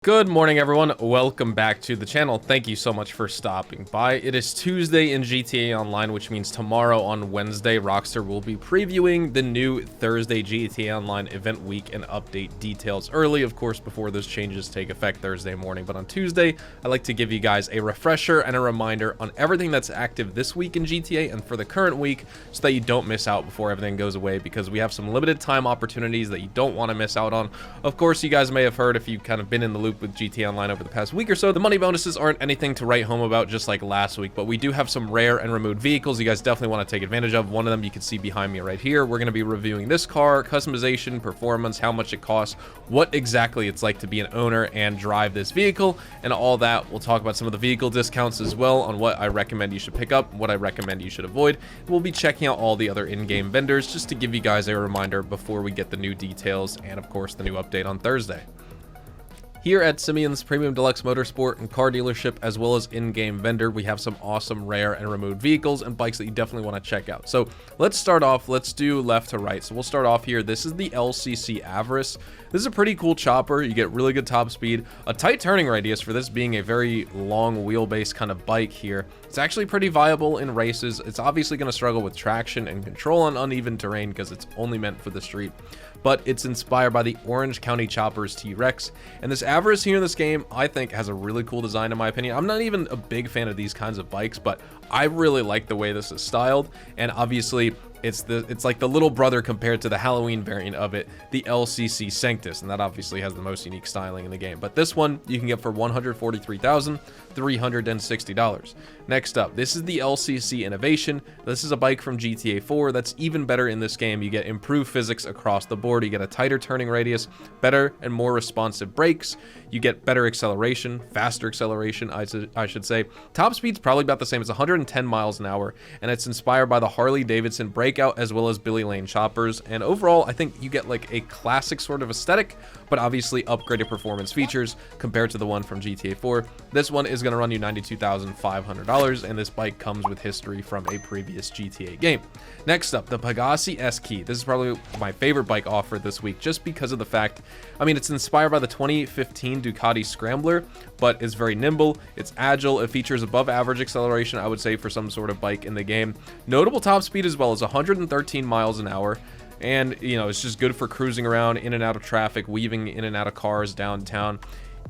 Good morning, everyone. Welcome back to the channel. Thank you so much for stopping by. It is Tuesday in GTA Online, which means tomorrow on Wednesday, Rockstar will be previewing the new Thursday GTA Online event week and update details early, of course, before those changes take effect Thursday morning. But on Tuesday, I like to give you guys a refresher and a reminder on everything that's active this week in GTA and for the current week so that you don't miss out before everything goes away, because we have some limited time opportunities that you don't want to miss out on. Of course, you guys may have heard, if you've kind of been in the loop with GTA Online over the past week or so, the money bonuses aren't anything to write home about, just like last week, but we do have some rare and removed vehicles you guys definitely want to take advantage of. One of them you can see behind me right here. We're going to be reviewing this car, customization, performance, how much it costs, what exactly it's like to be an owner and drive this vehicle, and all that. We'll talk about some of the vehicle discounts as well, on what I recommend you should pick up, what I recommend you should avoid. We'll be checking out all the other in-game vendors just to give you guys a reminder before we get the new details and, of course, the new update on Thursday. Here at Simeon's Premium Deluxe Motorsport and Car Dealership, as well as in-game vendor, we have some awesome rare and removed vehicles and bikes that you definitely want to check out. So let's start off, let's do left to right. So we'll start off here. This is the LCC Avarice. This is a pretty cool chopper. You get really good top speed, a tight turning radius for this being a very long wheelbase kind of bike here. It's actually pretty viable in races. It's obviously going to struggle with traction and control on uneven terrain because it's only meant for the street, but it's inspired by the Orange County Choppers T-Rex. And this Avarice here in this game, I think, has a really cool design in my opinion. I'm not even a big fan of these kinds of bikes, but I really like the way this is styled. And obviously, it's like the little brother compared to the Halloween variant of it, the LCC Sanctus, and that obviously has the most unique styling in the game. But this one you can get for $143,360. Next up, this is the LCC Innovation. This is a bike from GTA 4 that's even better in this game. You get improved physics across the board. You get a tighter turning radius, better and more responsive brakes. You get better acceleration, faster acceleration, I should say. Top speed's probably about the same. It's 110 miles an hour, and it's inspired by the Harley Davidson Breakout as well as Billy Lane choppers. And overall, I think you get like a classic sort of aesthetic, but obviously upgraded performance features compared to the one from GTA 4. This one is going to run you $92,500, and this bike comes with history from a previous GTA game. Next up, the Pegassi S-Key. This is probably my favorite bike offered this week, just because of the fact, I mean, it's inspired by the 2015 Ducati Scrambler, but it's very nimble, it's agile, it features above average acceleration, I would say, for some sort of bike in the game. Notable top speed as well as 113 miles an hour. And, you know, it's just good for cruising around in and out of traffic, weaving in and out of cars downtown.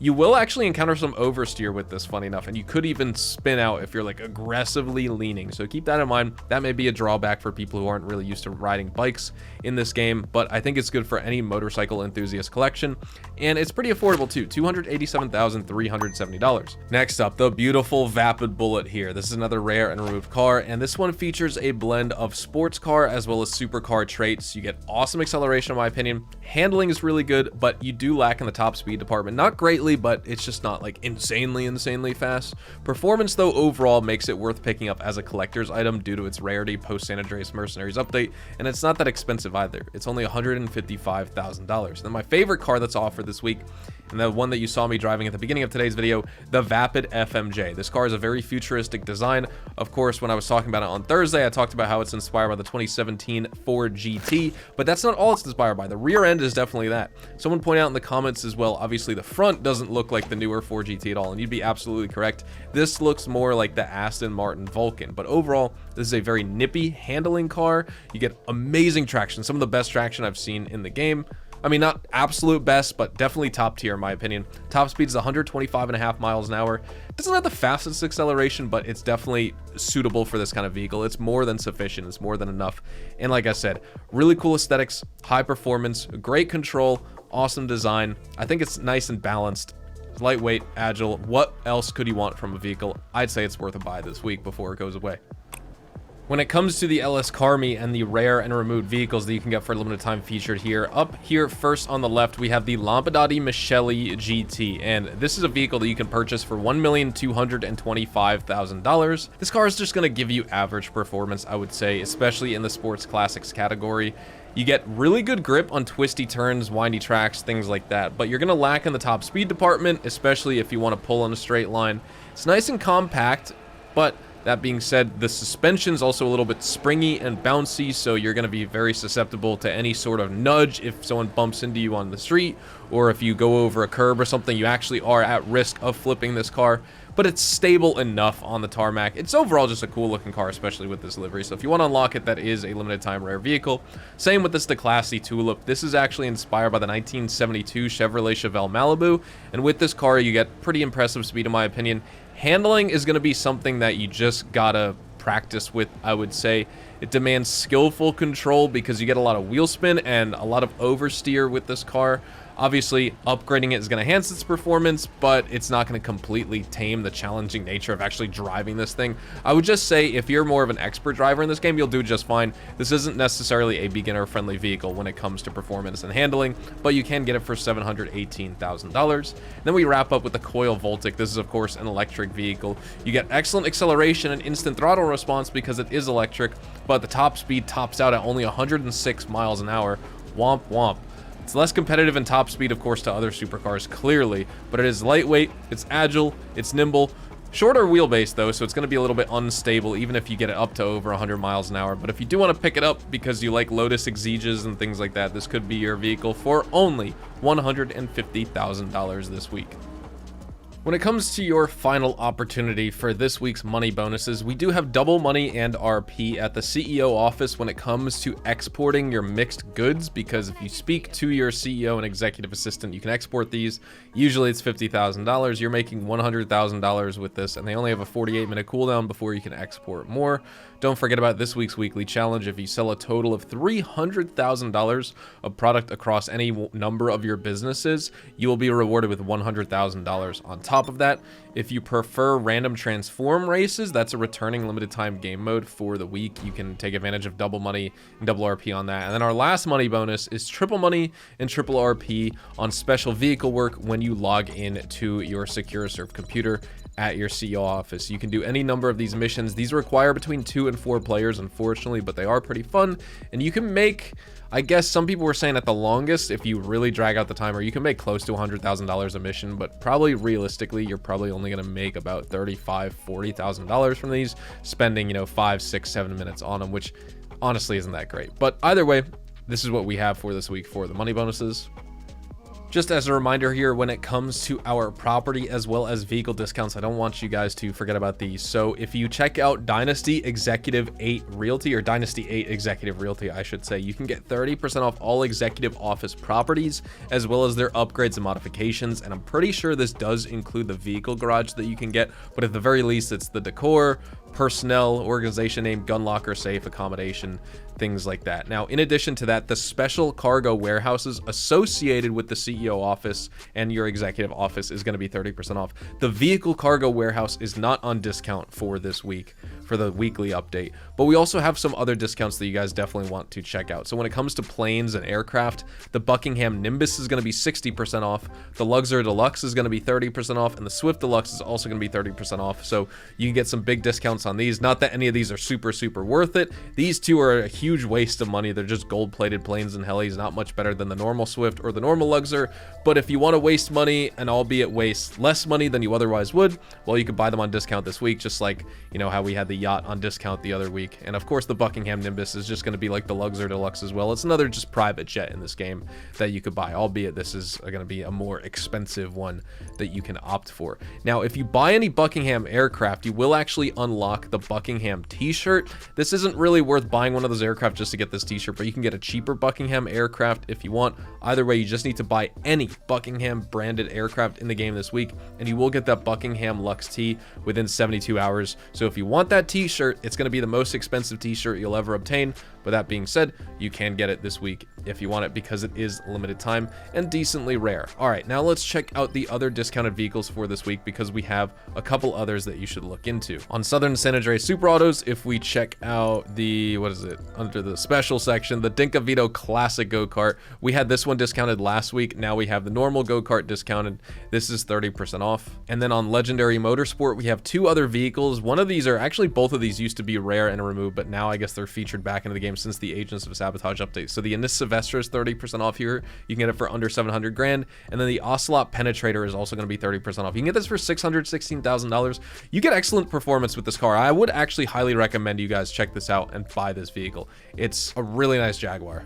You will actually encounter some oversteer with this, funny enough, and you could even spin out if you're like aggressively leaning. So keep that in mind. That may be a drawback for people who aren't really used to riding bikes in this game, but I think it's good for any motorcycle enthusiast collection, and it's pretty affordable too, $287,370. Next up, the beautiful Vapid Bullet here. This is another rare and removed car, and this one features a blend of sports car as well as supercar traits. You get awesome acceleration in my opinion. Handling is really good, but you do lack in the top speed department. Not greatly, but it's just not like insanely fast. Performance though overall makes it worth picking up as a collector's item due to its rarity post San Andreas Mercenaries update, and it's not that expensive either. It's only $155,000. Then my favorite car that's offered this week, and the one that you saw me driving at the beginning of today's video, the Vapid FMJ. This car is a very futuristic design. Of course, when I was talking about it on Thursday, I talked about how it's inspired by the 2017 Ford GT, but that's not all it's inspired by. The rear end is definitely that. Someone pointed out in the comments as well, obviously the front doesn't look like the newer Ford GT at all, and you'd be absolutely correct. This looks more like the Aston Martin Vulcan, but overall, this is a very nippy handling car. You get amazing traction, some of the best traction I've seen in the game. I mean, not absolute best, but definitely top tier in my opinion. Top speed is 125.5 miles an hour. It doesn't have the fastest acceleration, but it's definitely suitable for this kind of vehicle. It's more than sufficient. It's more than enough. And like I said, really cool aesthetics, high performance, great control, awesome design. I think it's nice and balanced. Lightweight, agile. What else could you want from a vehicle? I'd say it's worth a buy this week before it goes away. When it comes to the LS Carmi and the rare and removed vehicles that you can get for a limited time featured here, up here first on the left, we have the Lampadati Michele GT, and this is a vehicle that you can purchase for $1,225,000. This car is just going to give you average performance, I would say, especially in the sports classics category. You get really good grip on twisty turns, windy tracks, things like that, but you're going to lack in the top speed department, especially if you want to pull in a straight line. It's nice and compact, but That being said, the suspension's also a little bit springy and bouncy, so you're going to be very susceptible to any sort of nudge if someone bumps into you on the street, or if you go over a curb or something, you actually are at risk of flipping this car. But it's stable enough on the tarmac. It's overall just a cool looking car, especially with this livery. So if you want to unlock it, that is a limited time rare vehicle. Same with this DeClassy Tulip. This is actually inspired by the 1972 Chevrolet Chevelle Malibu. And with this car, you get pretty impressive speed, in my opinion. Handling is going to be something that you just gotta practice with, I would say. It demands skillful control because you get a lot of wheel spin and a lot of oversteer with this car. Obviously, upgrading it is going to enhance its performance, but it's not going to completely tame the challenging nature of actually driving this thing. I would just say if you're more of an expert driver in this game, you'll do just fine. This isn't necessarily a beginner-friendly vehicle when it comes to performance and handling, but you can get it for $718,000. Then we wrap up with the Coil Voltic. This is, of course, an electric vehicle. You get excellent acceleration and instant throttle response because it is electric, but the top speed tops out at only 106 miles an hour. Womp womp. It's less competitive in top speed, of course, to other supercars, clearly, but it is lightweight, it's agile, it's nimble. Shorter wheelbase, though, so it's going to be a little bit unstable, even if you get it up to over 100 miles an hour. But if you do want to pick it up because you like Lotus Exiges and things like that, this could be your vehicle for only $150,000 this week. When it comes to your final opportunity for this week's money bonuses, we do have double money and RP at the CEO office when it comes to exporting your mixed goods, because if you speak to your CEO and executive assistant, you can export these. Usually it's $50,000. You're making $100,000 with this, and they only have a 48-minute cooldown before you can export more. Don't forget about this week's weekly challenge. If you sell a total of $300,000 of product across any number of your businesses, you will be rewarded with $100,000 on top of that. If you prefer random transform races, that's a returning limited time game mode for the week. You can take advantage of double money and double RP on that. And then our last money bonus is triple money and triple RP on special vehicle work when you log in to your SecureServe computer at your CEO office. You can do any number of these missions. These require between 2 and 4 players, unfortunately, but they are pretty fun. And you can make, I guess some people were saying at the longest, if you really drag out the timer, you can make close to $100,000 a mission, but probably realistically, you're probably only going to make about $35,000, $40,000 from these, spending, 5, 6, 7 minutes on them, which honestly isn't that great. But either way, this is what we have for this week for the money bonuses. Just as a reminder here, when it comes to our property as well as vehicle discounts, I don't want you guys to forget about these. So if you check out Dynasty Executive 8 Realty, or Dynasty 8 Executive Realty, I should say, you can get 30% off all executive office properties, as well as their upgrades and modifications. And I'm pretty sure this does include the vehicle garage that you can get, but at the very least, it's the decor, personnel, organization name, gun locker, safe, accommodation, things like that. Now, in addition to that, the special cargo warehouses associated with the CEO office and your executive office is going to be 30% off. The vehicle cargo warehouse is not on discount for this week, for the weekly update, but we also have some other discounts that you guys definitely want to check out. So when it comes to planes and aircraft, the Buckingham Nimbus is going to be 60% off, the Luxor Deluxe is going to be 30% off, and the Swift Deluxe is also going to be 30% off. So you can get some big discounts on these. Not that any of these are super worth it. These two are a huge waste of money. They're just gold-plated planes and helis, not much better than the normal Swift or the normal Luxor. But if you want to waste money, and albeit waste less money than you otherwise would, well, you could buy them on discount this week, just like, how we had the yacht on discount the other week. And of course, the Buckingham Nimbus is just going to be like the Luxor Deluxe as well. It's another just private jet in this game that you could buy, albeit this is going to be a more expensive one that you can opt for. Now, if you buy any Buckingham aircraft, you will actually unlock the Buckingham t-shirt. This isn't really worth buying one of those aircraft just to get this t-shirt, but you can get a cheaper Buckingham aircraft if you want. Either way, you just need to buy any Buckingham branded aircraft in the game this week, and you will get that Buckingham Lux tee within 72 hours. So if you want that t-shirt, it's going to be the most expensive t-shirt you'll ever obtain. But that being said, you can get it this week if you want it, because it is limited time and decently rare. All right, now let's check out the other discounted vehicles for this week, because we have a couple others that you should look into. On Southern San Andreas Super Autos, if we check out the, under the special section, the Dinka Vito Classic Go-Kart, we had this one discounted last week. Now we have the normal go-kart discounted. This is 30% off. And then on Legendary Motorsport, we have two other vehicles. One of these are actually, both of these used to be rare and removed, but now I guess they're featured back into the game since the Agents of Sabotage update. So the Anis Sylvester is 30% off here. You can get it for under 700 grand. And then the Ocelot Penetrator is also going to be 30% off. You can get this for $616,000. You get excellent performance with this car car. I would actually highly recommend you guys check this out and buy this vehicle. It's a really nice Jaguar.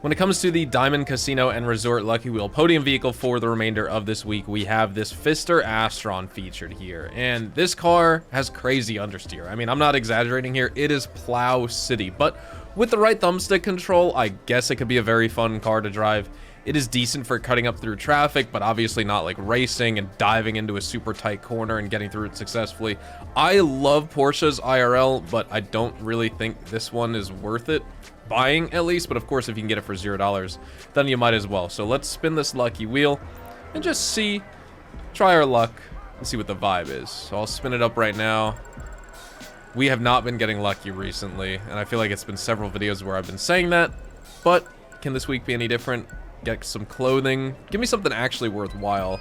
When it comes to the Diamond Casino and Resort Lucky Wheel podium vehicle for the remainder of this week, we have this Pfister Astron featured here. And this car has crazy understeer. I mean, I'm not exaggerating here. It is plow city. But with the right thumbstick control, I guess it could be a very fun car to drive. It is decent for cutting up through traffic, but obviously not like racing and diving into a super tight corner and getting through it successfully. I love Porsche's IRL, but I don't really think this one is worth it. Buying at least, but of course if you can get it for $0, then you might as well. So let's spin this lucky wheel and just try our luck and see what the vibe is. So I'll spin it up right now. We have not been getting lucky recently, and I feel like it's been several videos where I've been saying that, but can this week be any different? Get some clothing. Give me something actually worthwhile.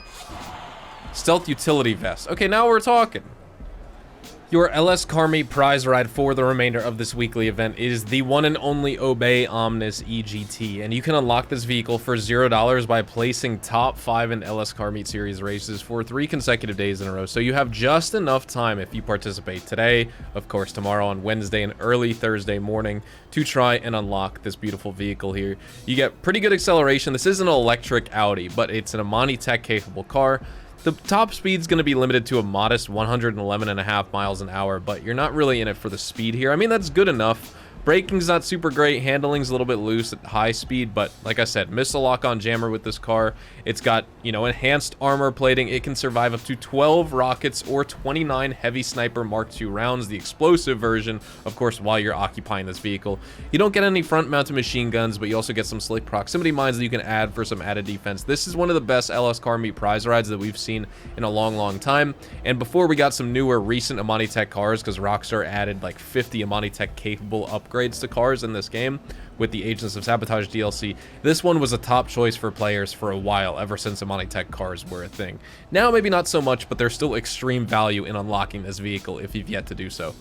Stealth utility vest. Okay, now we're talking. Your LS Car Meet prize ride for the remainder of this weekly event is the one and only Obey Omnis EGT, and you can unlock this vehicle for $0 by placing top 5 in LS Car Meet Series races for 3 consecutive days in a row. So you have just enough time if you participate today, of course tomorrow on Wednesday and early Thursday morning, to try and unlock this beautiful vehicle here. You get pretty good acceleration. This is an electric Audi, but it's an Amani Tech capable car. The top speed's going to be limited to a modest 111.5 miles an hour, but you're not really in it for the speed here. I mean, that's good enough. Braking's not super great. Handling's a little bit loose at high speed, but like I said, missile lock-on jammer with this car. It's got, you know, enhanced armor plating. It can survive up to 12 rockets or 29 heavy sniper Mark II rounds, the explosive version, of course, while you're occupying this vehicle. You don't get any front-mounted machine guns, but you also get some slick proximity mines that you can add for some added defense. This is one of the best LS Car Meet prize rides that we've seen in a long, long time. And before we got some newer, recent Amani Tech cars, because Rockstar added like 50 Amani Tech capable upgrades to cars in this game with the Agents of Sabotage DLC, this one was a top choice for players for a while, ever since Amani Tech cars were a thing. Now maybe not so much, but there's still extreme value in unlocking this vehicle if you've yet to do so.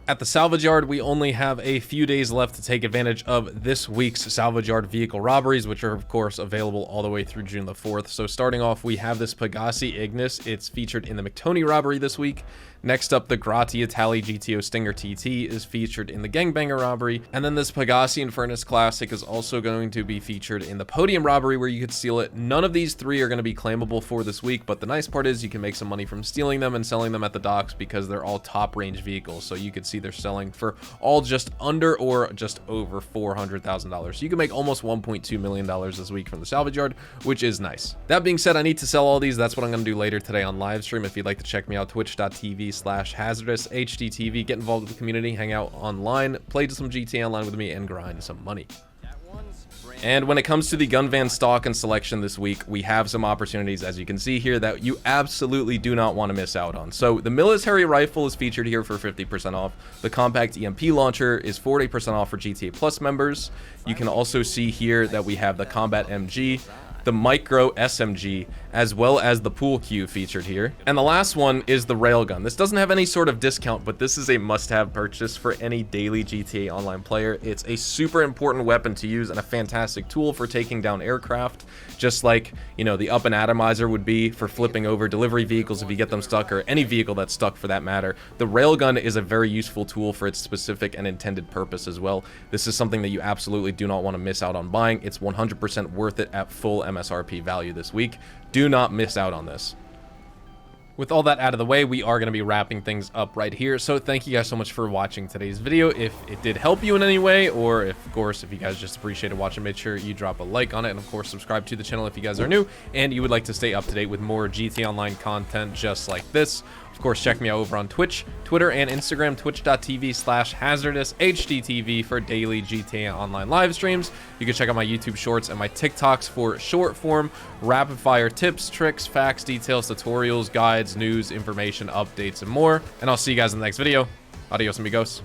At the salvage yard, we only have a few days left to take advantage of this week's salvage yard vehicle robberies, which are of course available all the way through June the 4th. So starting off, we have this Pegassi Ignis. It's featured in the McToney robbery this week. Next up, the Grotti Itali GTO Stinger TT is featured in the Gangbanger robbery. And then this Pegassi Infernus Classic is also going to be featured in the Podium robbery, where you could steal it. None of these 3 are going to be claimable for this week, but the nice part is you can make some money from stealing them and selling them at the docks, because they're all top range vehicles. So you could see they're selling for all just under or just over $400,000. You can make almost $1.2 million this week from the salvage yard, which is nice. That being said, I need to sell all these. That's what I'm going to do later today on live stream. If you'd like to check me out, twitch.tv/hazardous HDTV. Get involved with the community, hang out online, play some GTA Online with me, and grind some money. And when it comes to the gun van stock and selection this week, we have some opportunities, as you can see here, that you absolutely do not want to miss out on. So the military rifle is featured here for 50% off. The compact EMP launcher is 40% off for GTA Plus members. You can also see here that we have the combat MG, the micro SMG, as well as the pool cue featured here. And the last one is the railgun. This doesn't have any sort of discount, but this is a must-have purchase for any daily GTA Online player. It's a super important weapon to use and a fantastic tool for taking down aircraft, just like, you know, the up and atomizer would be for flipping over delivery vehicles if you get them stuck, or any vehicle that's stuck for that matter. The railgun is a very useful tool for its specific and intended purpose as well. This is something that you absolutely do not want to miss out on buying. It's 100% worth it at full MSRP value this week. Do not miss out on this. With all that out of the way, we are going to be wrapping things up right here. So thank you guys so much for watching today's video. If it did help you in any way, or if, of course, if you guys just appreciated watching, make sure you drop a like on it. And of course, subscribe to the channel if you guys are new and you would like to stay up to date with more GTA Online content just like this. Of course, check me out over on Twitch, Twitter, and Instagram, twitch.tv/hazardous HDTV for daily GTA Online live streams. You can check out my YouTube shorts and my TikToks for short form, rapid fire tips, tricks, facts, details, tutorials, guides, news, information, updates, and more. And I'll see you guys in the next video. Adios, amigos.